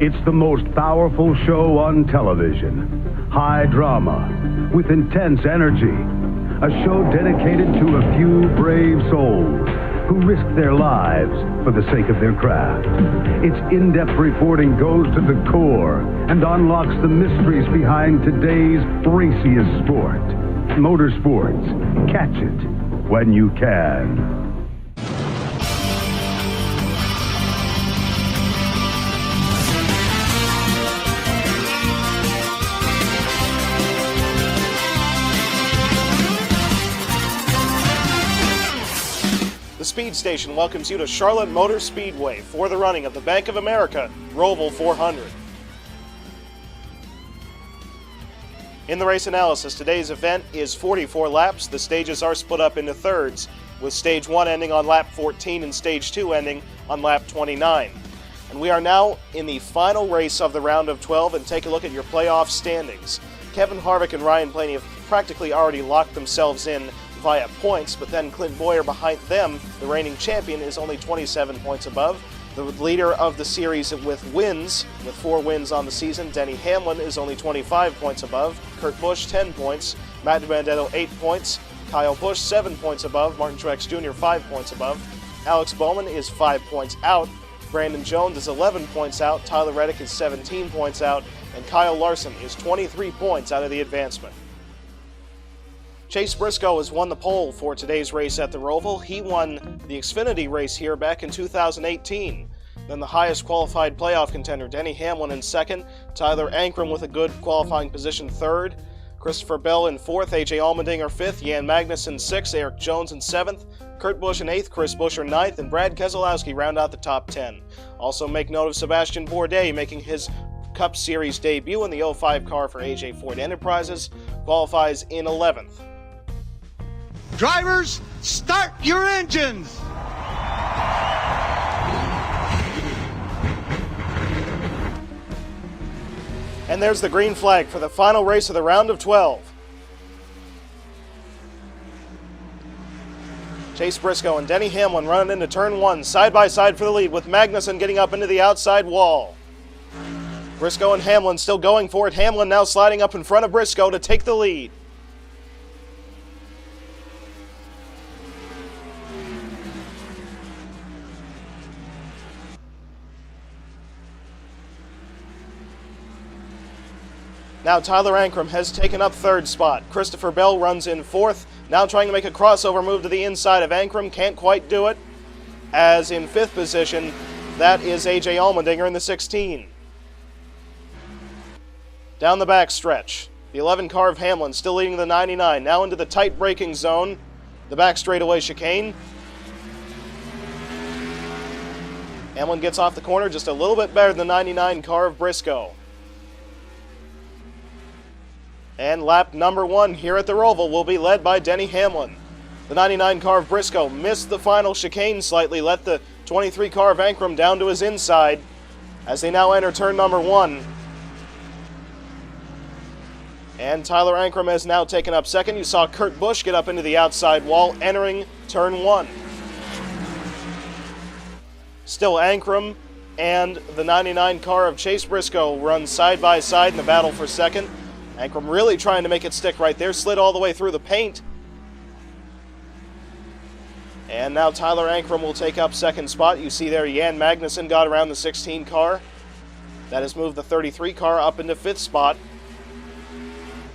It's the most powerful show on television. High drama with intense energy. A show dedicated to a few brave souls who risk their lives for the sake of their craft. Its in-depth reporting goes to the core and unlocks the mysteries behind today's raciest sport. Motorsports. Catch it when you can. The Speed Station welcomes you to Charlotte Motor Speedway for the running of the Bank of America Roval 400. In the race analysis, today's event is 44 laps. The stages are split up into thirds, with Stage 1 ending on lap 14 and Stage 2 ending on lap 29. And we are now in the final race of the round of 12 and take a look at your playoff standings. Kevin Harvick and Ryan Blaney have practically already locked themselves in via points, but then Clint Boyer behind them, the reigning champion, is only 27 points above. The leader of the series with wins, with 4 wins on the season, Denny Hamlin, is only 25 points above. Kurt Busch, 10 points. Matt DiBenedetto, 8 points. Kyle Busch, 7 points above. Martin Truex Jr., 5 points above. Alex Bowman is 5 points out. Brandon Jones is 11 points out. Tyler Reddick is 17 points out. And Kyle Larson is 23 points out of the advancement. Chase Briscoe has won the pole for today's race at the Roval. He won the Xfinity race here back in 2018. Then the highest qualified playoff contender, Denny Hamlin, in second. Tyler Ankrum with a good qualifying position, third. Christopher Bell in fourth. A.J. Allmendinger, fifth. Jan Magnussen, sixth. Eric Jones in seventh. Kurt Busch in eighth. Chris Buescher, ninth. And Brad Keselowski round out the top 10. Also make note of Sebastian Bourdais making his Cup Series debut in the 05 car for A.J. Ford Enterprises. Qualifies in 11th. Drivers, start your engines! And there's the green flag for the final race of the round of 12. Chase Briscoe and Denny Hamlin running into turn 1 side by side for the lead, with Magnussen getting up into the outside wall. Briscoe and Hamlin still going for it. Hamlin now sliding up in front of Briscoe to take the lead. Now Tyler Ankrum has taken up third spot. Christopher Bell runs in fourth, now trying to make a crossover move to the inside of Ankrum. Can't quite do it. As in fifth position, that is A.J. Allmendinger in the 16. Down the back stretch, the 11 car of Hamlin still leading the 99, now into the tight braking zone. The back straightaway chicane. Hamlin gets off the corner just a little bit better than the 99 car of Briscoe. And lap number 1 here at the Roval will be led by Denny Hamlin. The 99 car of Briscoe missed the final chicane slightly, let the 23 car of Ankrum down to his inside as they now enter turn number 1. And Tyler Ankrum has now taken up second. You saw Kurt Busch get up into the outside wall entering turn 1. Still Ankrum and the 99 car of Chase Briscoe run side by side in the battle for second. Ankrum really trying to make it stick right there, slid all the way through the paint. And now Tyler Ankrum will take up second spot. You see there Jan Magnussen got around the 16 car. That has moved the 33 car up into fifth spot.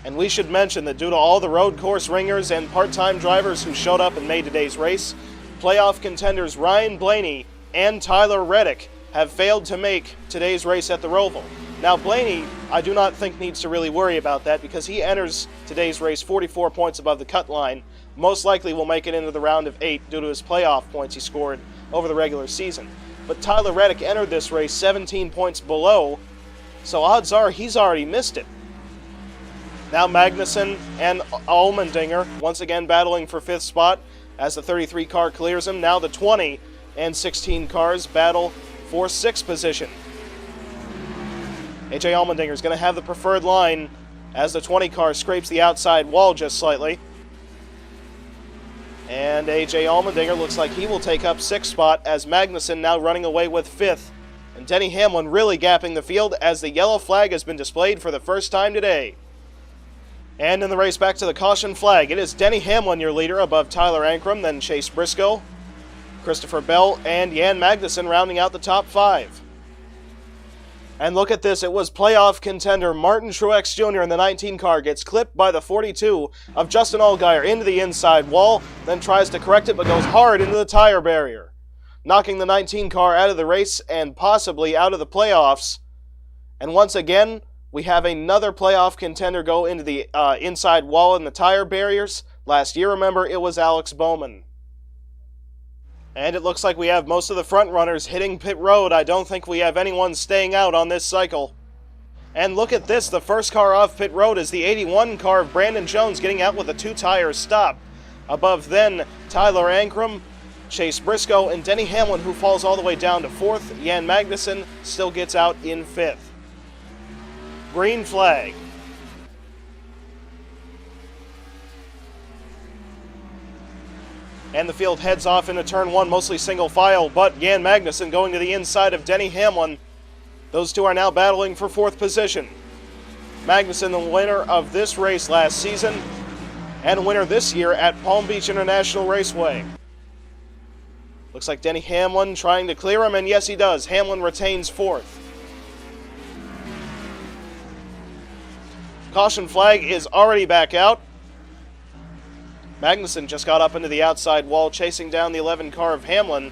And we should mention that due to all the road course ringers and part-time drivers who showed up and made today's race, playoff contenders Ryan Blaney and Tyler Reddick have failed to make today's race at the Roval. Now Blaney, I do not think needs to really worry about that because he enters today's race 44 points above the cut line. Most likely will make it into the round of 8 due to his playoff points he scored over the regular season. But Tyler Reddick entered this race 17 points below, so odds are he's already missed it. Now Magnussen and Allmendinger once again battling for fifth spot as the 33 car clears him. Now the 20 and 16 cars battle for sixth position. A.J. Allmendinger is going to have the preferred line as the 20 car scrapes the outside wall just slightly. And A.J. Allmendinger looks like he will take up sixth spot as Magnussen now running away with fifth And Denny Hamlin really gapping the field as the yellow flag has been displayed for the first time today. And in the race back to the caution flag, it is Denny Hamlin, your leader, above Tyler Ankrum, then Chase Briscoe, Christopher Bell, and Jan Magnussen rounding out the top 5. And look at this, it was playoff contender Martin Truex Jr. in the 19 car gets clipped by the 42 of Justin Allgaier into the inside wall, then tries to correct it but goes hard into the tire barrier, knocking the 19 car out of the race and possibly out of the playoffs. And once again, we have another playoff contender go into the inside wall in the tire barriers. Last year, remember, it was Alex Bowman. And it looks like we have most of the front runners hitting pit road. I don't think we have anyone staying out on this cycle. And look at this, the first car off pit road is the 81 car of Brandon Jones getting out with a 2-tire stop. Above then, Tyler Ankrum, Chase Briscoe, and Denny Hamlin, who falls all the way down to 4th. Jan Magnussen still gets out in 5th. Green flag. And the field heads off into turn 1, mostly single file, but Jan Magnussen going to the inside of Denny Hamlin. Those two are now battling for 4th position. Magnussen, the winner of this race last season, and winner this year at Palm Beach International Raceway. Looks like Denny Hamlin trying to clear him, and yes he does. Hamlin retains 4th. Caution flag is already back out. Magnussen just got up into the outside wall, chasing down the 11 car of Hamlin,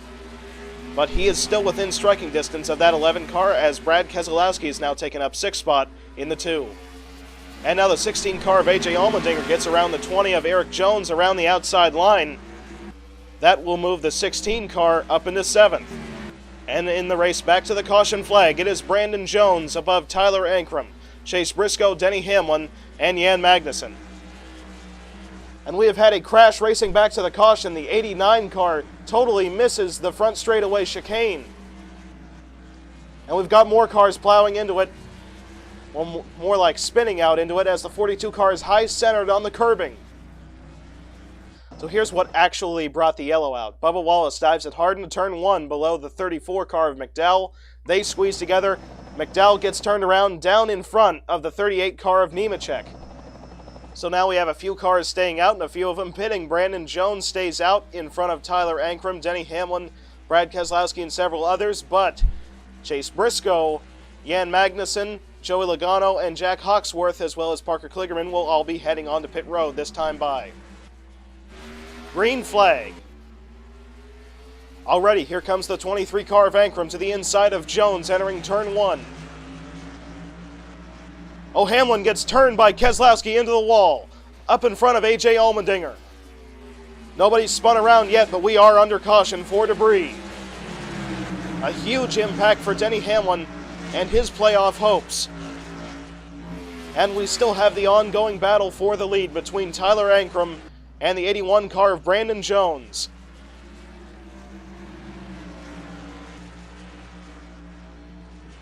but he is still within striking distance of that 11 car as Brad Keselowski is now taken up 6th spot in the 2. And now the 16 car of A.J. Allmendinger gets around the 20 of Eric Jones around the outside line. That will move the 16 car up into 7th. And in the race back to the caution flag, it is Brandon Jones above Tyler Ankrum, Chase Briscoe, Denny Hamlin, and Jan Magnussen. And we have had a crash racing back to the caution. The 89 car totally misses the front straightaway chicane. And we've got more cars plowing into it, or more like spinning out into it, as the 42 car is high-centered on the curbing. So here's what actually brought the yellow out. Bubba Wallace dives it hard into turn 1 below the 34 car of McDowell. They squeeze together. McDowell gets turned around down in front of the 38 car of Nemechek. So now we have a few cars staying out and a few of them pitting. Brandon Jones stays out in front of Tyler Ankrum, Denny Hamlin, Brad Keselowski, and several others, but Chase Briscoe, Jan Magnussen, Joey Logano, and Jack Hawksworth, as well as Parker Kligerman, will all be heading onto pit road this time by. Green flag. Already, here comes the 23 car of Ankrum to the inside of Jones entering turn 1. Oh, Hamlin gets turned by Keselowski into the wall, up in front of A.J. Allmendinger. Nobody's spun around yet, but we are under caution for debris. A huge impact for Denny Hamlin and his playoff hopes. And we still have the ongoing battle for the lead between Tyler Ankrum and the 81 car of Brandon Jones.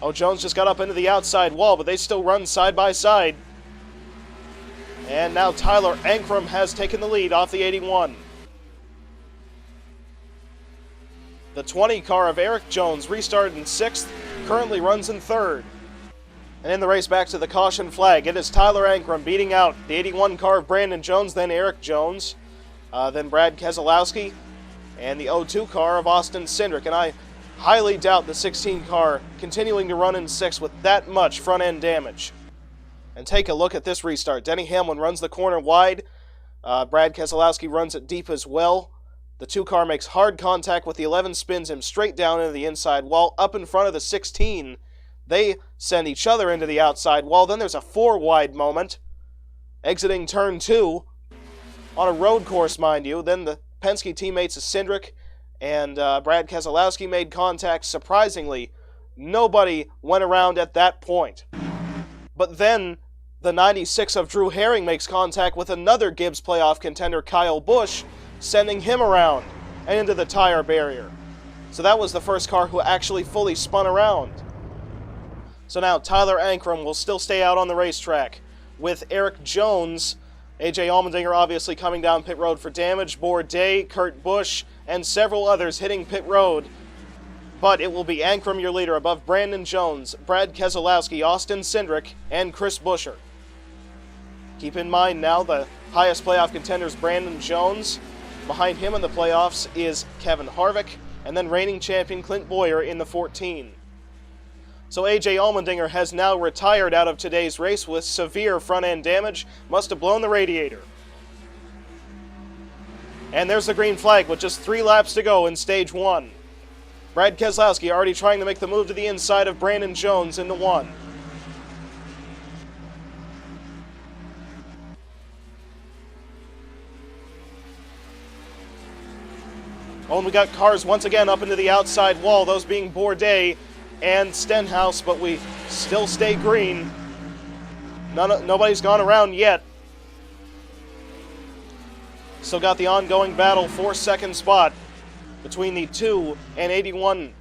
Oh, Jones just got up into the outside wall, but they still run side by side. And now Tyler Ankrum has taken the lead off the 81. The 20 car of Eric Jones restarted in 6th, currently runs in 3rd. And in the race back to the caution flag, it is Tyler Ankrum beating out the 81 car of Brandon Jones, then Eric Jones, then Brad Keselowski, and the 02 car of Austin Cindric. And I highly doubt the 16 car continuing to run in 6th with that much front end damage. And take a look at this restart. Denny Hamlin runs the corner wide. Brad Keselowski runs it deep as well. The 2 car makes hard contact with the 11, spins him straight down into the inside wall, up in front of the 16. They send each other into the outside wall. Then there's a 4 wide moment, exiting turn 2 on a road course, mind you. Then the Penske teammates of Cindric and Brad Keselowski made contact. Surprisingly, nobody went around at that point. But then the 96 of Drew Herring makes contact with another Gibbs playoff contender, Kyle Busch, sending him around and into the tire barrier. So that was the first car who actually fully spun around. So now Tyler Ankrum will still stay out on the racetrack, with Eric Jones, A.J. Allmendinger obviously coming down pit road for damage, Bourdais, Kurt Busch, and several others hitting pit road. but it will be Ankrum, your leader, above Brandon Jones, Brad Keselowski, Austin Cindric, and Chris Buescher. Keep in mind now the highest playoff contender is Brandon Jones. Behind him in the playoffs is Kevin Harvick, and then reigning champion Clint Bowyer in the 14. So A.J. Allmendinger has now retired out of today's race with severe front-end damage. Must have blown the radiator. And there's the green flag with just 3 laps to go in stage 1. Brad Keselowski already trying to make the move to the inside of Brandon Jones into 1. Oh, and we got cars once again up into the outside wall, those being Bourdais and Stenhouse, but we still stay green. Nobody's gone around yet. Still got the ongoing battle for second spot between the 2 and 81.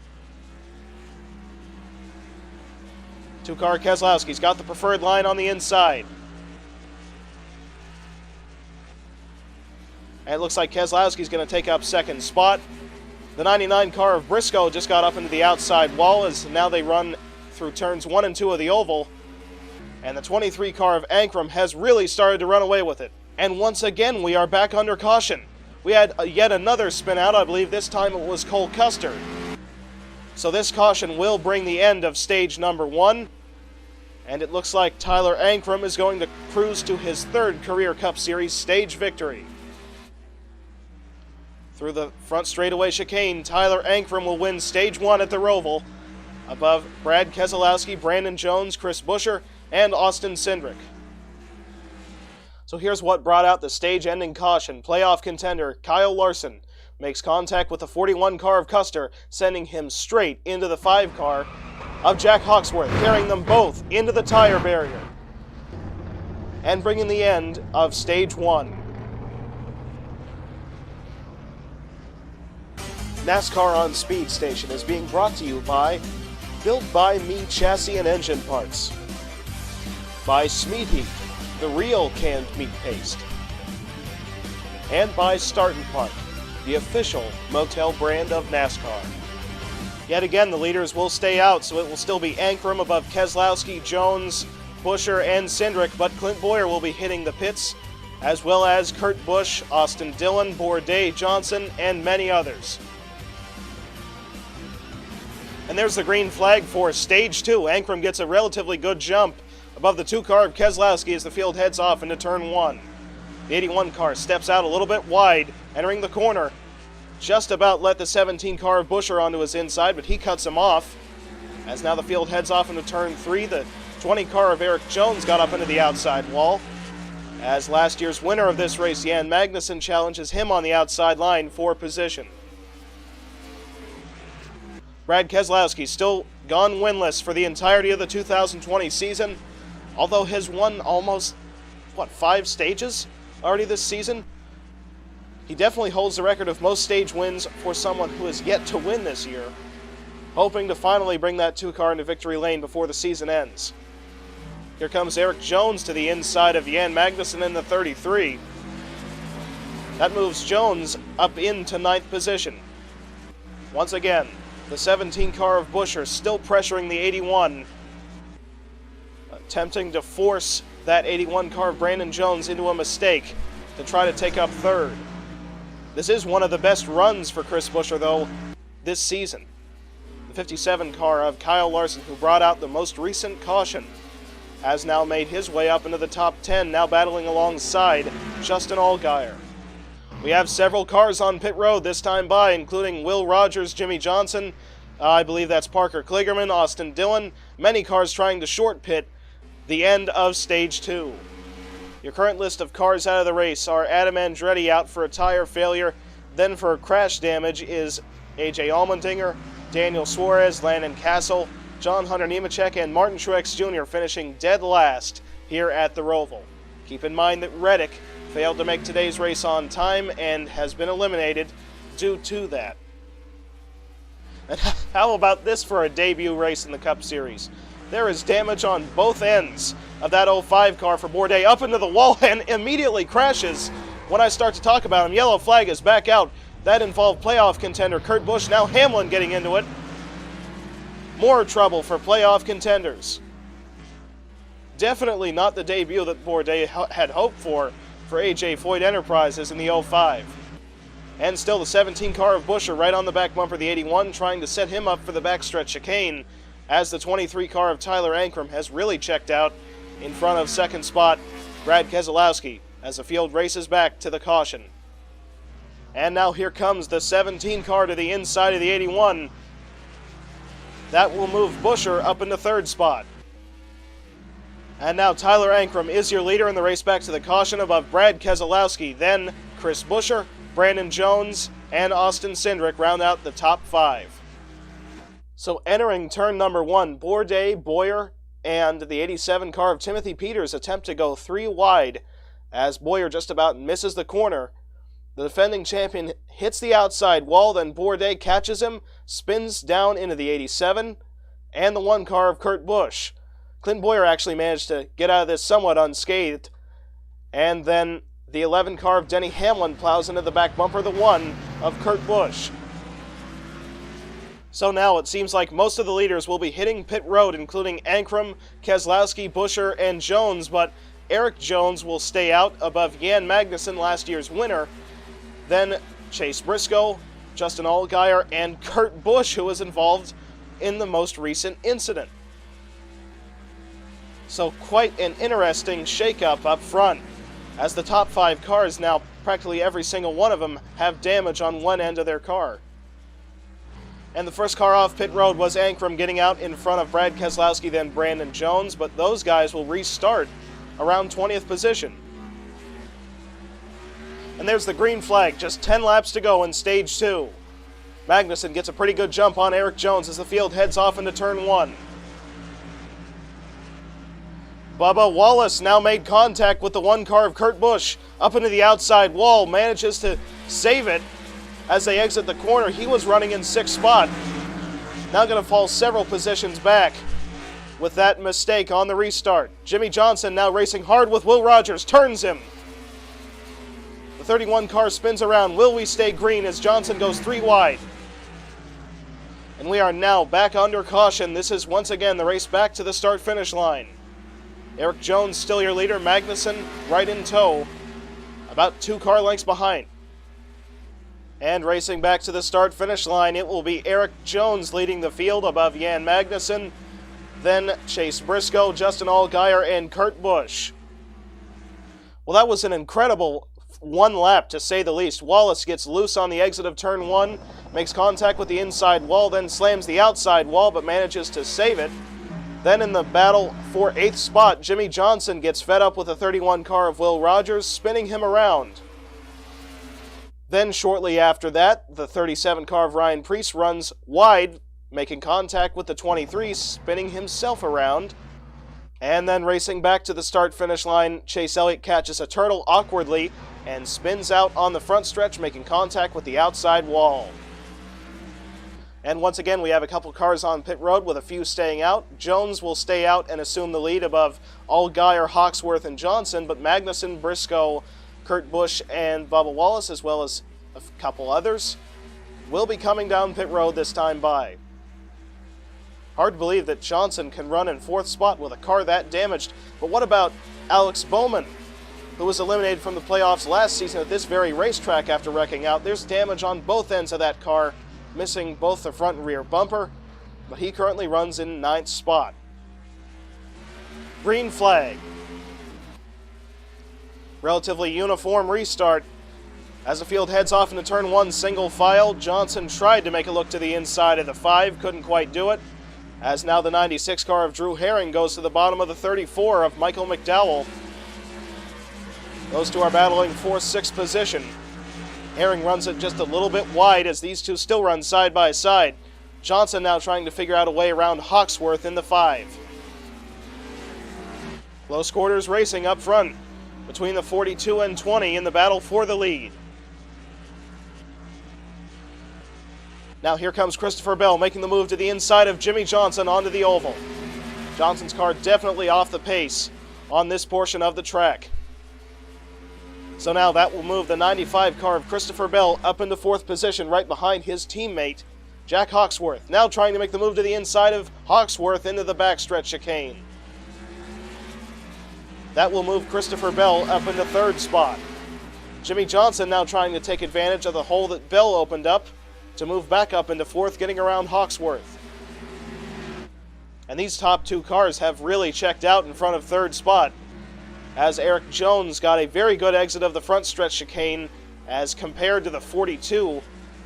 2-car Keselowski's got the preferred line on the inside. And it looks like Keselowski's going to take up second spot. The 99 car of Briscoe just got up into the outside wall as now they run through turns 1 and 2 of the oval. And the 23 car of Ankrum has really started to run away with it. And once again, we are back under caution. We had yet another spin out. I believe this time it was Cole Custer. So this caution will bring the end of stage number 1. And it looks like Tyler Ankrum is going to cruise to his 3rd career Cup Series stage victory. Through the front straightaway chicane, Tyler Ankrum will win stage 1 at the Roval, above Brad Keselowski, Brandon Jones, Chris Buescher, and Austin Cindric. So here's what brought out the stage-ending caution. Playoff contender Kyle Larson makes contact with the 41 car of Custer, sending him straight into the 5 car of Jack Hawksworth, carrying them both into the tire barrier and bringing the end of stage 1. NASCAR on Speed Station is being brought to you by Built by Me Chassis and Engine Parts, by Smeat Heat, the real canned meat paste, and by Start and Park, the official motel brand of NASCAR. Yet again, the leaders will stay out, so it will still be Ankrum above Keselowski, Jones, Buescher, and Cindric, but Clint Bowyer will be hitting the pits, as well as Kurt Busch, Austin Dillon, Bourdais, Johnson, and many others. And there's the green flag for stage 2. Ankrum gets a relatively good jump above the 2 car of Keselowski as the field heads off into turn 1. The 81 car steps out a little bit wide, entering the corner. Just about let the 17 car of Buescher onto his inside, but he cuts him off. As now the field heads off into turn 3, the 20 car of Eric Jones got up into the outside wall. As last year's winner of this race, Jan Magnussen, challenges him on the outside line for position. Brad Keselowski still gone winless for the entirety of the 2020 season, although has won almost, 5 stages already this season? He definitely holds the record of most stage wins for someone who has yet to win this year, hoping to finally bring that 2 car into victory lane before the season ends. Here comes Eric Jones to the inside of Jan Magnussen in the 33. That moves Jones up into 9th position. Once again, the 17 car of Buescher still pressuring the 81, attempting to force that 81 car of Brandon Jones into a mistake to try to take up 3rd. This is one of the best runs for Chris Buescher, though, this season. The 57 car of Kyle Larson, who brought out the most recent caution, has now made his way up into the top 10, now battling alongside Justin Allgaier. We have several cars on pit road this time by, including Will Rogers, Jimmy Johnson, I believe that's Parker Kligerman, Austin Dillon, many cars trying to short pit the end of stage 2. Your current list of cars out of the race are Adam Andretti out for a tire failure, then for crash damage is A.J. Allmendinger, Daniel Suarez, Landon Castle, John Hunter Nemechek, and Martin Truex Jr. finishing dead last here at the Roval. Keep in mind that Reddick failed to make today's race on time and has been eliminated due to that. And how about this for a debut race in the Cup Series? There is damage on both ends of that 05 car for Bourdais, up into the wall and immediately crashes. When I start to talk about him, yellow flag is back out. That involved playoff contender Kurt Busch, now Hamlin getting into it. More trouble for playoff contenders. Definitely not the debut that Bourdais had hoped for AJ Foyt Enterprises in the 05. And still the 17 car of Buescher right on the back bumper of the 81, trying to set him up for the backstretch chicane, as the 23 car of Tyler Ankrum has really checked out in front of second spot Brad Keselowski as the field races back to the caution. And now here comes the 17 car to the inside of the 81. That will move Buescher up into third spot. And now Tyler Ankrum is your leader in the race back to the caution above Brad Keselowski. Then Chris Buescher, Brandon Jones, and Austin Cindric round out the top 5. So entering turn number 1, Bourdais, Bowyer, and the 87 car of Timothy Peters attempt to go 3 wide as Bowyer just about misses the corner. The defending champion hits the outside wall, then Bourdais catches him, spins down into the 87, and the 1 car of Kurt Busch. Clint Bowyer actually managed to get out of this somewhat unscathed, and then the 11 car of Denny Hamlin plows into the back bumper of the 1 of Kurt Busch. So now it seems like most of the leaders will be hitting pit road, including Ankrum, Keselowski, Buescher, and Jones, but Eric Jones will stay out above Jan Magnussen, last year's winner. Then Chase Briscoe, Justin Allgaier, and Kurt Busch, who was involved in the most recent incident. So quite an interesting shakeup up front, as the top 5 cars now, practically every single one of them, have damage on one end of their car. And the first car off pit road was Ankrum, getting out in front of Brad Keselowski, then Brandon Jones, but those guys will restart around 20th position. And there's the green flag, just 10 laps to go in stage 2. Magnussen gets a pretty good jump on Eric Jones as the field heads off into turn 1. Bubba Wallace now made contact with the 1 car of Kurt Busch up into the outside wall, manages to save it as they exit the corner. He was running in 6th spot. Now going to fall several positions back with that mistake on the restart. Jimmy Johnson now racing hard with Will Rogers, turns him. The 31 car spins around. Will we stay green as Johnson goes 3 wide? And we are now back under caution. This is once again the race back to the start-finish line. Eric Jones still your leader, Magnussen right in tow, about 2 car lengths behind. And racing back to the start-finish line, it will be Eric Jones leading the field above Jan Magnussen, then Chase Briscoe, Justin Allgaier, and Kurt Busch. Well, that was an incredible 1 lap, to say the least. Wallace gets loose on the exit of turn 1, makes contact with the inside wall, then slams the outside wall, but manages to save it. Then in the battle for 8th spot, Jimmy Johnson gets fed up with the 31 car of Will Rogers, spinning him around. Then shortly after that, the 37 car of Ryan Preece runs wide, making contact with the 23, spinning himself around. And then racing back to the start-finish line, Chase Elliott catches a turtle awkwardly and spins out on the front stretch, making contact with the outside wall. And once again, we have a couple cars on pit road with a few staying out. Jones will stay out and assume the lead above Allgaier, Hawksworth, and Johnson, but Magnussen, Briscoe, Kurt Busch, and Bubba Wallace, as well as a couple others, will be coming down pit road this time by. Hard to believe that Johnson can run in 4th spot with a car that damaged, but what about Alex Bowman, who was eliminated from the playoffs last season at this very racetrack after wrecking out? There's damage on both ends of that car, missing both the front and rear bumper, but he currently runs in 9th spot. Green flag. Relatively uniform restart. As the field heads off into turn 1 single file, Johnson tried to make a look to the inside of the 5, couldn't quite do it, as now the 96 car of Drew Herring goes to the bottom of the 34 of Michael McDowell. Those two are battling for 6th position. Herring runs it just a little bit wide as these two still run side by side. Johnson now trying to figure out a way around Hawksworth in the 5. Close quarters racing up front between the 42 and 20 in the battle for the lead. Now here comes Christopher Bell making the move to the inside of Jimmy Johnson onto the oval. Johnson's car definitely off the pace on this portion of the track. So now that will move the 95 car of Christopher Bell up into 4th position right behind his teammate, Jack Hawksworth now trying to make the move to the inside of Hawksworth into the backstretch chicane. That will move Christopher Bell up into third spot. Jimmy Johnson now trying to take advantage of the hole that Bell opened up to move back up into fourth, getting around Hawksworth. And these top two cars have really checked out in front of third spot, as Eric Jones got a very good exit of the front stretch chicane as compared to the 42,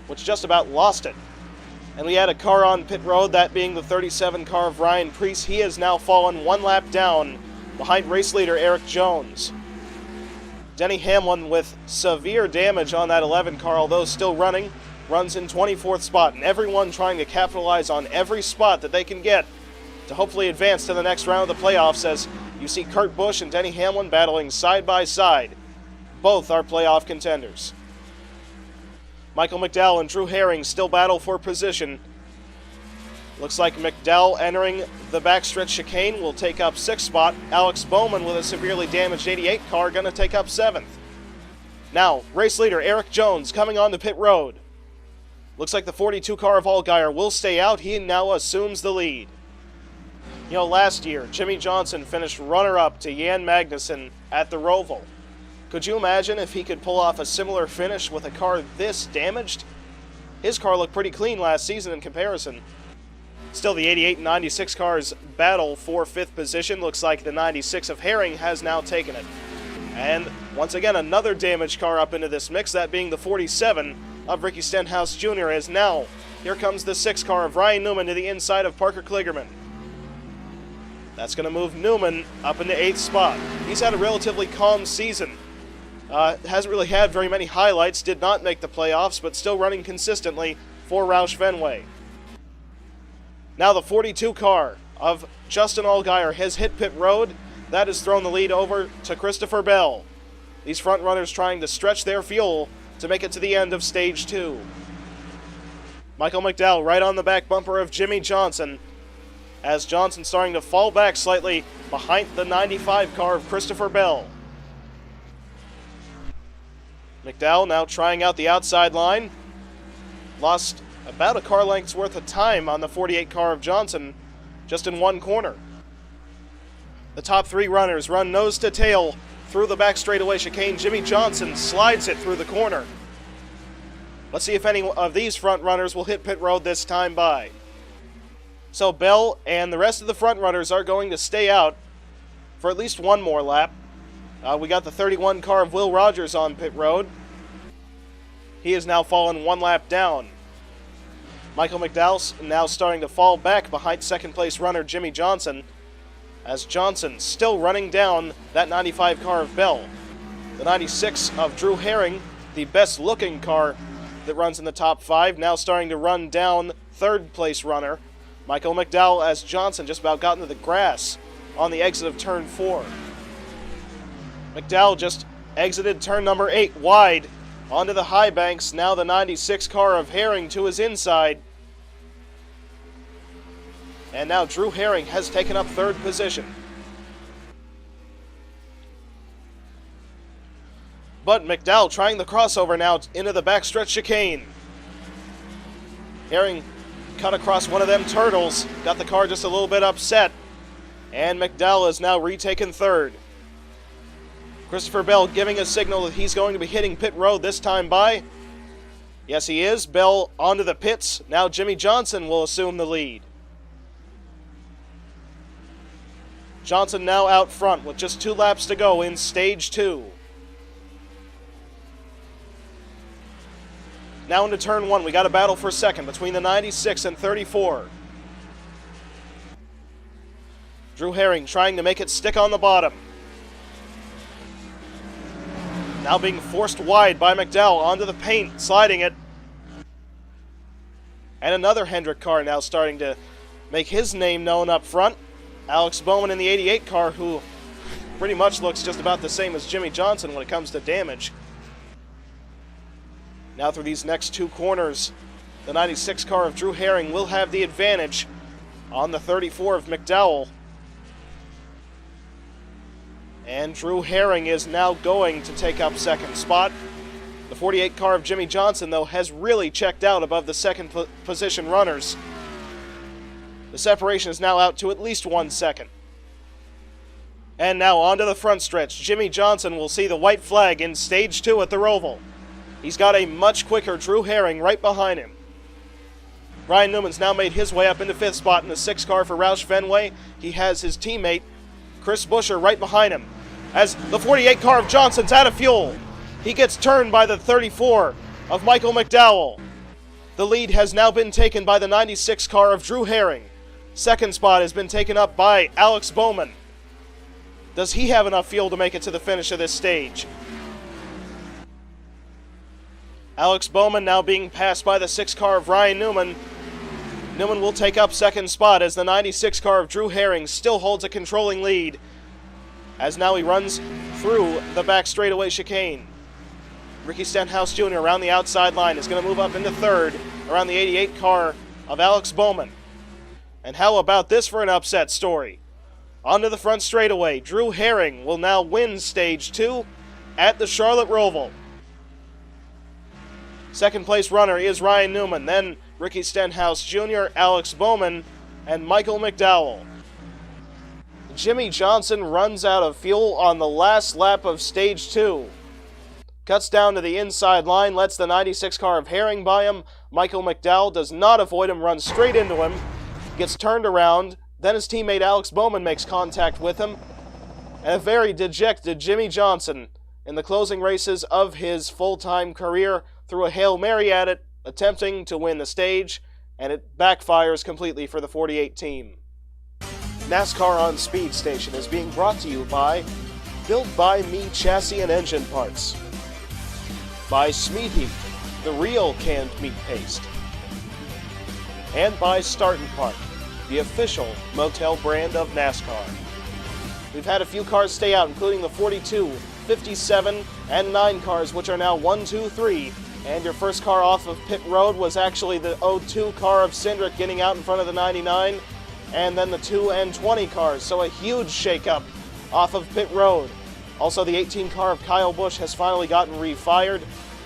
which just about lost it. And we had a car on pit road, that being the 37 car of Ryan Preece. He has now fallen one lap down behind race leader Eric Jones. Denny Hamlin, with severe damage on that 11 car, although still running, runs in 24th spot, and everyone trying to capitalize on every spot that they can get to hopefully advance to the next round of the playoffs, as you see Kurt Busch and Denny Hamlin battling side by side. Both are playoff contenders. Michael McDowell and Drew Herring still battle for position. Looks like McDowell entering the backstretch chicane will take up 6th spot. Alex Bowman with a severely damaged 88 car going to take up 7th. Now, race leader Eric Jones coming on to pit road. Looks like the 42 car of Allgaier will stay out. He now assumes the lead. You know, last year, Jimmy Johnson finished runner-up to Jan Magnussen at the Roval. Could you imagine if he could pull off a similar finish with a car this damaged? His car looked pretty clean last season in comparison. Still, the 88 and 96 cars battle for 5th position. Looks like the 96 of Herring has now taken it. And once again, another damaged car up into this mix, that being the 47 of Ricky Stenhouse Jr. As now, here comes the 6 car of Ryan Newman to the inside of Parker Kligerman. That's going to move Newman up into 8th spot. He's had a relatively calm season. Hasn't really had very many highlights, did not make the playoffs, but still running consistently for Roush Fenway. Now the 42 car of Justin Allgaier has hit pit road. That has thrown the lead over to Christopher Bell. These front runners trying to stretch their fuel to make it to the end of stage 2. Michael McDowell right on the back bumper of Jimmy Johnson, as Johnson starting to fall back slightly behind the 95 car of Christopher Bell. McDowell now trying out the outside line. Lost about a car length's worth of time on the 48 car of Johnson, just in one corner. The top 3 runners run nose to tail through the back straightaway chicane. Jimmy Johnson slides it through the corner. Let's see if any of these front runners will hit pit road this time by. So Bell and the rest of the front runners are going to stay out for at least one more lap. We got the 31 car of Will Rogers on pit road. He has now fallen one lap down. Michael McDowell's now starting to fall back behind second place runner Jimmy Johnson, as Johnson still running down that 95 car of Bell. The 96 of Drew Herring, the best looking car that runs in the top 5, now starting to run down third place runner Michael McDowell, as Johnson just about got into the grass on the exit of turn 4. McDowell just exited turn number 8 wide onto the high banks. Now the 96 car of Herring to his inside. And now Drew Herring has taken up third position. But McDowell trying the crossover now into the backstretch chicane. Herring cut across one of them turtles, got the car just a little bit upset, and McDowell has now retaken third. Christopher Bell giving a signal that he's going to be hitting pit road this time by. Yes, he is. Bell onto the pits. Now Jimmy Johnson will assume the lead. Johnson now out front with just 2 laps to go in stage 2. Now into turn 1, we got a battle for second between the 96 and 34. Drew Herring trying to make it stick on the bottom. Now being forced wide by McDowell onto the paint, sliding it. And another Hendrick car now starting to make his name known up front. Alex Bowman in the 88 car, who pretty much looks just about the same as Jimmy Johnson when it comes to damage. Now through these next 2 corners, the 96 car of Drew Herring will have the advantage on the 34 of McDowell. And Drew Herring is now going to take up second spot. The 48 car of Jimmy Johnson, though, has really checked out above the second position runners. The separation is now out to at least 1 second. And now onto the front stretch. Jimmy Johnson will see the white flag in stage 2 at the Roval. He's got a much quicker Drew Herring right behind him. Ryan Newman's now made his way up into 5th spot in the 6 car for Roush Fenway. He has his teammate, Chris Buescher, right behind him. As the 48 car of Johnson's out of fuel, he gets turned by the 34 of Michael McDowell. The lead has now been taken by the 96 car of Drew Herring. 2nd spot has been taken up by Alex Bowman. Does he have enough fuel to make it to the finish of this stage? Alex Bowman now being passed by the 6 car of Ryan Newman. Newman will take up 2nd spot as the 96 car of Drew Herring still holds a controlling lead, as now he runs through the back straightaway chicane. Ricky Stenhouse Jr. around the outside line is going to move up into 3rd around the 88 car of Alex Bowman. And how about this for an upset story? Onto the front straightaway, Drew Herring will now win stage 2 at the Charlotte Roval. 2nd place runner is Ryan Newman, then Ricky Stenhouse Jr., Alex Bowman, and Michael McDowell. Jimmy Johnson runs out of fuel on the last lap of stage 2. Cuts down to the inside line, lets the 96 car of Herring by him. Michael McDowell does not avoid him, runs straight into him, gets turned around. Then his teammate Alex Bowman makes contact with him. And a very dejected Jimmy Johnson in the closing races of his full-time career threw a Hail Mary at it, attempting to win the stage, and it backfires completely for the 48 team. NASCAR on Speed Station is being brought to you by Built by Me Chassis and Engine Parts, by Smeat Heat, the real canned meat paste, and by Start and Park, the official motel brand of NASCAR. We've had a few cars stay out, including the 42, 57, and 9 cars, which are now 1, 2, 3. And your first car off of pit road was actually the 02 car of Cindric getting out in front of the 99, and then the 2 and 20 cars. So a huge shakeup off of pit road. Also, the 18 car of Kyle Busch has finally gotten refired,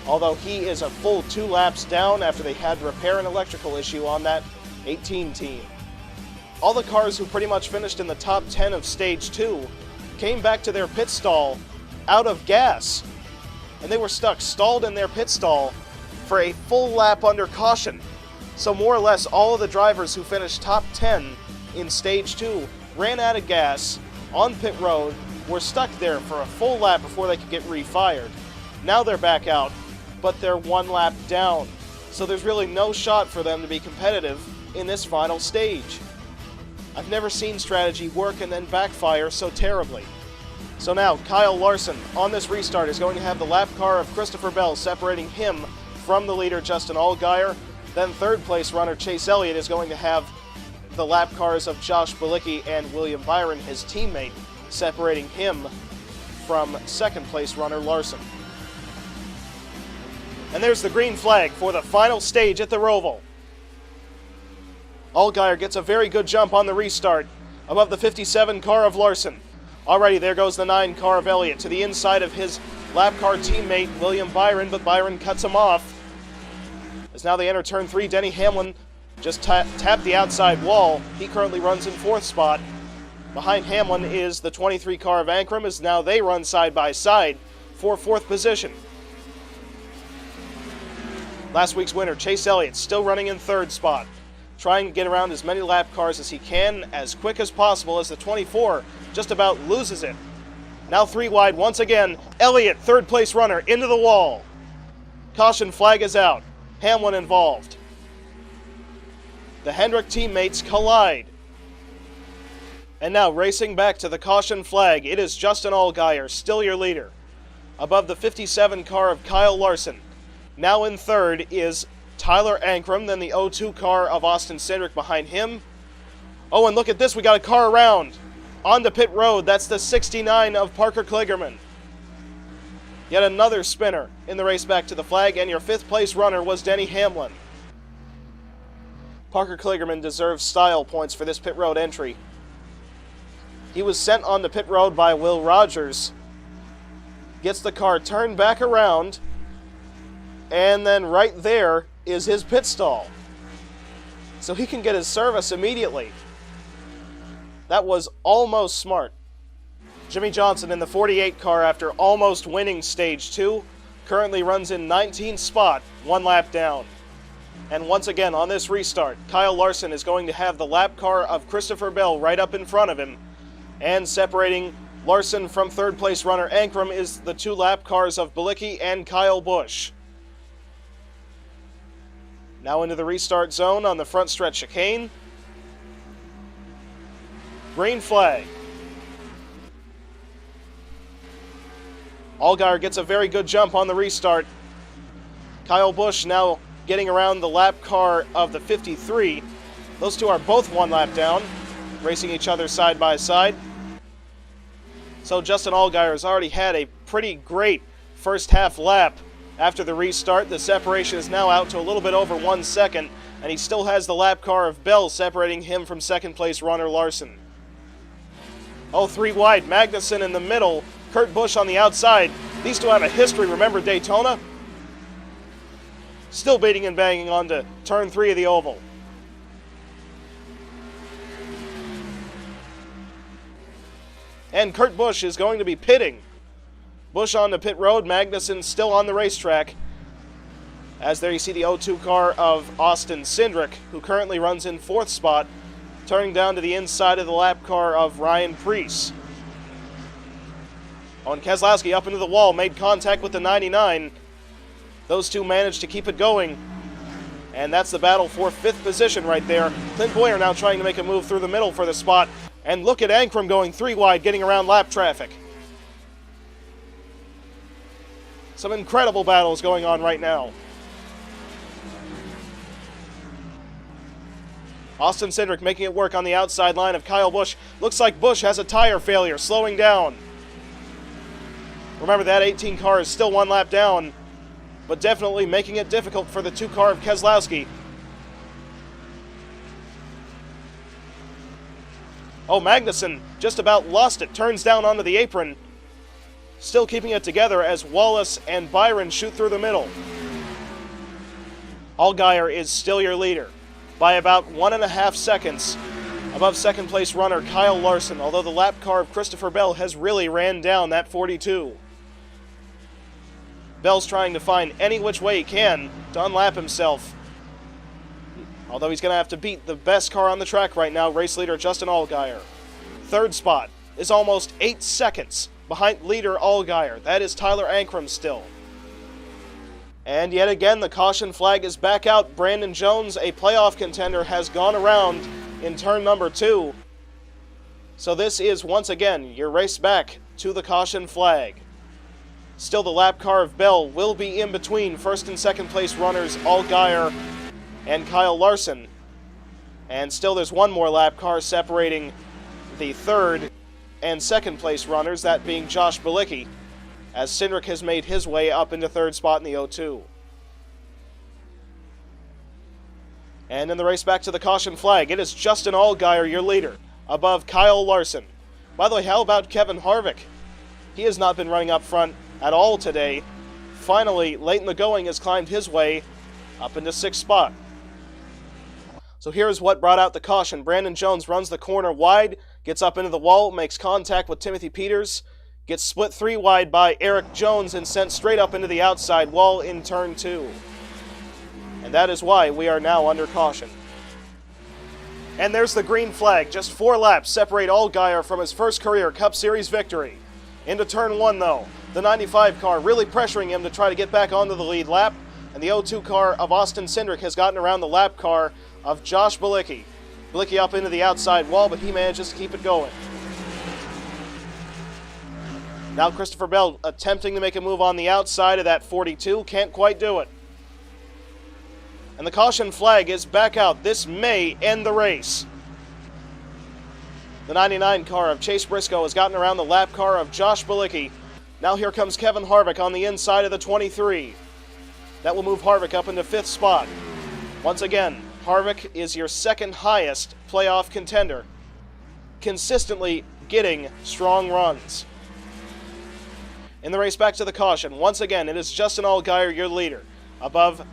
although he is a full 2 laps down after they had to repair an electrical issue on that 18 team. All the cars who pretty much finished in the top 10 of stage 2 came back to their pit stall out of gas, and they were stuck stalled in their pit stall for a full lap under caution. So more or less all of the drivers who finished top 10 in stage 2 ran out of gas on pit road, were stuck there for a full lap before they could get refired. Now they're back out, but they're 1 lap down. So there's really no shot for them to be competitive in this final stage. I've never seen strategy work and then backfire so terribly. So now, Kyle Larson on this restart is going to have the lap car of Christopher Bell separating him from the leader, Justin Allgaier. Then 3rd place runner Chase Elliott is going to have the lap cars of Josh Bilicki and William Byron, his teammate, separating him from 2nd place runner Larson. And there's the green flag for the final stage at the Roval. Allgaier gets a very good jump on the restart above the 57 car of Larson. Alrighty, there goes the 9 car of Elliott to the inside of his lap car teammate William Byron, but Byron cuts him off. As now they enter turn 3, Denny Hamlin just tapped the outside wall. He currently runs in 4th spot. Behind Hamlin is the 23 car of Ankrum, as now they run side by side for 4th position. Last week's winner, Chase Elliott, still running in 3rd spot, trying to get around as many lap cars as he can as quick as possible, as the 24 just about loses it. Now 3 wide once again. Elliott, 3rd place runner, into the wall. Caution flag is out. Hamlin involved. The Hendrick teammates collide. And now racing back to the caution flag, it is Justin Allgaier, still your leader. Above the 57 car of Kyle Larson. Now in 3rd is Tyler Ankrum, then the 02 car of Austin Cindric behind him. Oh, and look at this, we got a car around. Onto pit road, that's the 69 of Parker Kligerman. Yet another spinner in the race back to the flag, and your 5th place runner was Denny Hamlin. Parker Kligerman deserves style points for this pit road entry. He was sent on the pit road by Will Rogers. Gets the car turned back around, And then right there is his pit stall. So he can get his service immediately. That was almost smart. Jimmy Johnson in the 48 car after almost winning stage 2 currently runs in 19th spot, 1 lap down. And once again on this restart, Kyle Larson is going to have the lap car of Christopher Bell right up in front of him. And separating Larson from third place runner Ankrum is the 2 lap cars of Bilicki and Kyle Busch. Now into the restart zone on the front stretch chicane. Green flag. Allgaier gets a very good jump on the restart. Kyle Busch now getting around the lap car of the 53. Those two are both 1 lap down, racing each other side by side. So Justin Allgaier has already had a pretty great first half lap. After the restart, the separation is now out to a little bit over 1 second, and he still has the lap car of Bell separating him from second place runner Larson. Oh, 3 wide, Magnussen in the middle, Kurt Busch on the outside. These two have a history, remember Daytona? Still beating and banging onto turn 3 of the oval. And Kurt Busch is going to be pitting. Busch on the pit road, Magnussen still on the racetrack. As there you see the 02 car of Austin Cindric, who currently runs in 4th spot, turning down to the inside of the lap car of Ryan Preece. On Keselowski up into the wall, made contact with the 99. Those two managed to keep it going. And that's the battle for 5th position right there. Clint Boyer now trying to make a move through the middle for the spot. And look at Ankrum going 3 wide, getting around lap traffic. Some incredible battles going on right now. Austin Cindric making it work on the outside line of Kyle Busch. Looks like Busch has a tire failure, slowing down. Remember, that 18 car is still 1 lap down, but definitely making it difficult for the 2 car of Keselowski. Oh, Magnussen just about lost it, turns down onto the apron. Still keeping it together as Wallace and Byron shoot through the middle. Allgaier is still your leader by about 1.5 seconds above second place runner Kyle Larson, although the lap car of Christopher Bell has really ran down that 42. Bell's trying to find any which way he can to unlap himself, although he's going to have to beat the best car on the track right now, race leader Justin Allgaier. 3rd spot is almost 8 seconds behind leader Allgaier. That is Tyler Ankrum still. And yet again, the caution flag is back out. Brandon Jones, a playoff contender, has gone around in turn number 2. So this is, once again, your race back to the caution flag. Still, the lap car of Bell will be in between first and second place runners Allgaier and Kyle Larson. And still there's 1 more lap car separating the 3rd and second place runners, that being Josh Bilicki, as Cindric has made his way up into 3rd spot in the 02. And in the race back to the caution flag, it is Justin Allgaier, your leader, above Kyle Larson. By the way, how about Kevin Harvick? He has not been running up front at all today. Finally, late in the going, has climbed his way up into 6th spot. So here's what brought out the caution. Brandon Jones runs the corner wide, gets up into the wall, makes contact with Timothy Peters, gets split 3 wide by Eric Jones and sent straight up into the outside wall in turn 2. And that is why we are now under caution. And there's the green flag. Just 4 laps separate Allgaier from his first career Cup Series victory. Into turn 1 though, the 95 car really pressuring him to try to get back onto the lead lap, and the 02 car of Austin Cindric has gotten around the lap car of Josh Bilicki. Bilicki up into the outside wall, but he manages to keep it going. Now Christopher Bell attempting to make a move on the outside of that 42, can't quite do it. And the caution flag is back out. This may end the race. The 99 car of Chase Briscoe has gotten around the lap car of Josh Bilicki. Now here comes Kevin Harvick on the inside of the 23. That will move Harvick up into 5th spot. Once again, Harvick is your 2nd highest playoff contender, consistently getting strong runs. In the race back to the caution, once again, it is Justin Allgaier, your leader, above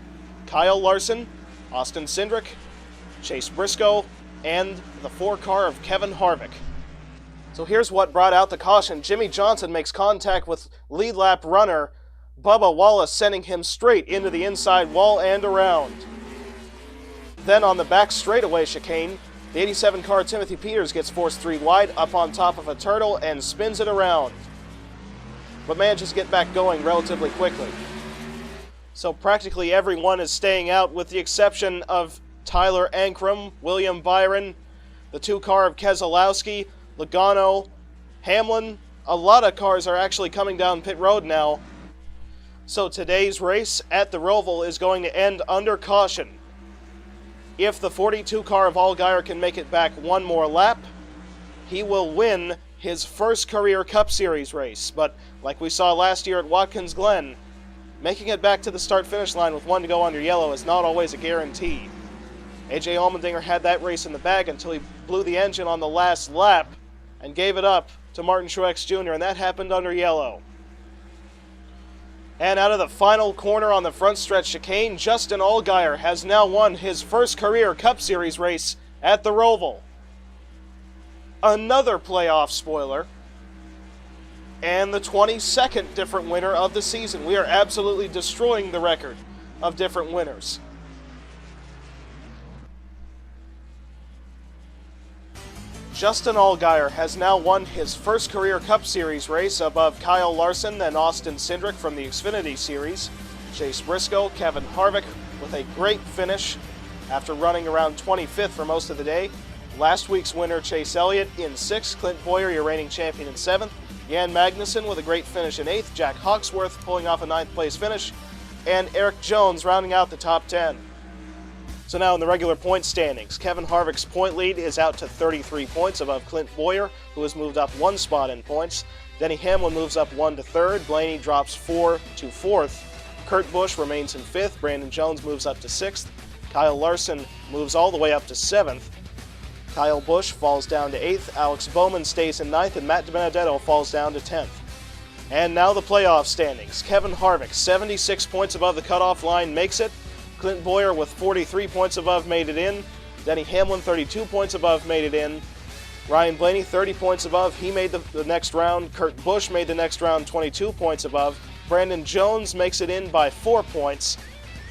Kyle Larson, Austin Cindric, Chase Briscoe, and the 4 car of Kevin Harvick. So here's what brought out the caution. Jimmy Johnson makes contact with lead lap runner Bubba Wallace, sending him straight into the inside wall and around. Then on the back straightaway chicane, the 87 car Timothy Peters gets forced 3 wide up on top of a turtle and spins it around, but manages to get back going relatively quickly. So practically everyone is staying out with the exception of Tyler Ankrum, William Byron, the 2 car of Keselowski, Logano, Hamlin. A lot of cars are actually coming down pit road now. So today's race at the Roval is going to end under caution. If the 42 car of Allgaier can make it back one more lap, he will win his first career Cup Series race. But like we saw last year at Watkins Glen, making it back to the start-finish line with 1 to go under yellow is not always a guarantee. AJ Allmendinger had that race in the bag until he blew the engine on the last lap and gave it up to Martin Truex Jr., and that happened under yellow. And out of the final corner on the front stretch chicane, Justin Allgaier has now won his first career Cup Series race at the Roval. Another playoff spoiler, and the 22nd different winner of the season. We are absolutely destroying the record of different winners. Justin Allgaier has now won his first career Cup Series race above Kyle Larson and Austin Cindric from the Xfinity Series, Chase Briscoe, Kevin Harvick with a great finish after running around 25th for most of the day. Last week's winner Chase Elliott in 6th, Clint Bowyer, your reigning champion, in 7th, Jan Magnussen with a great finish in 8th, Jack Hawksworth pulling off a 9th place finish, and Eric Jones rounding out the top 10. So now in the regular point standings, Kevin Harvick's point lead is out to 33 points above Clint Bowyer, who has moved up 1 spot in points. Denny Hamlin moves up 1 to 3rd, Blaney drops 4 to 4th, Kurt Busch remains in 5th, Brandon Jones moves up to 6th, Kyle Larson moves all the way up to 7th, Kyle Busch falls down to 8th, Alex Bowman stays in 9th, and Matt DiBenedetto falls down to 10th. And now the playoff standings. Kevin Harvick, 76 points above the cutoff line, makes it. Clint Bowyer with 43 points above made it in. Denny Hamlin 32 points above made it in. Ryan Blaney 30 points above, he made the next round. Kurt Busch made the next round 22 points above. Brandon Jones makes it in by 4 points.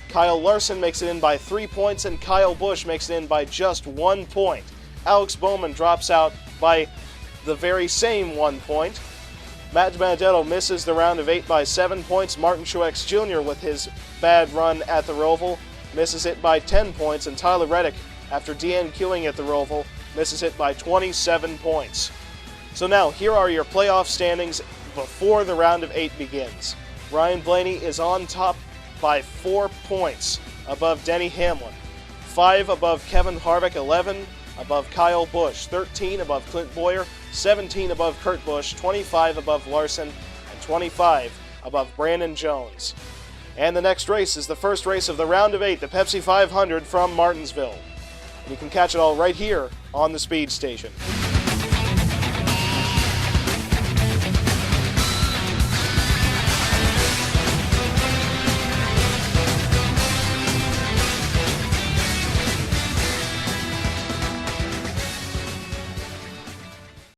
Kyle Larson makes it in by 3 points, and Kyle Busch makes it in by just 1 point. Alex Bowman drops out by the very same 1 point. Matt DiBenedetto misses the round of 8 by 7 points. Martin Truex Jr. with his bad run at the Roval misses it by 10 points. And Tyler Reddick, after DNQing at the Roval, misses it by 27 points. So now, here are your playoff standings before the round of 8 begins. Ryan Blaney is on top by 4 points above Denny Hamlin, 5 above Kevin Harvick, 11 above Kyle Busch, 13 above Clint Bowyer, 17 above Kurt Busch, 25 above Larson, and 25 above Brandon Jones. And the next race is the first race of the round of 8, the Pepsi 500 from Martinsville. And you can catch it all right here on the Speed Station.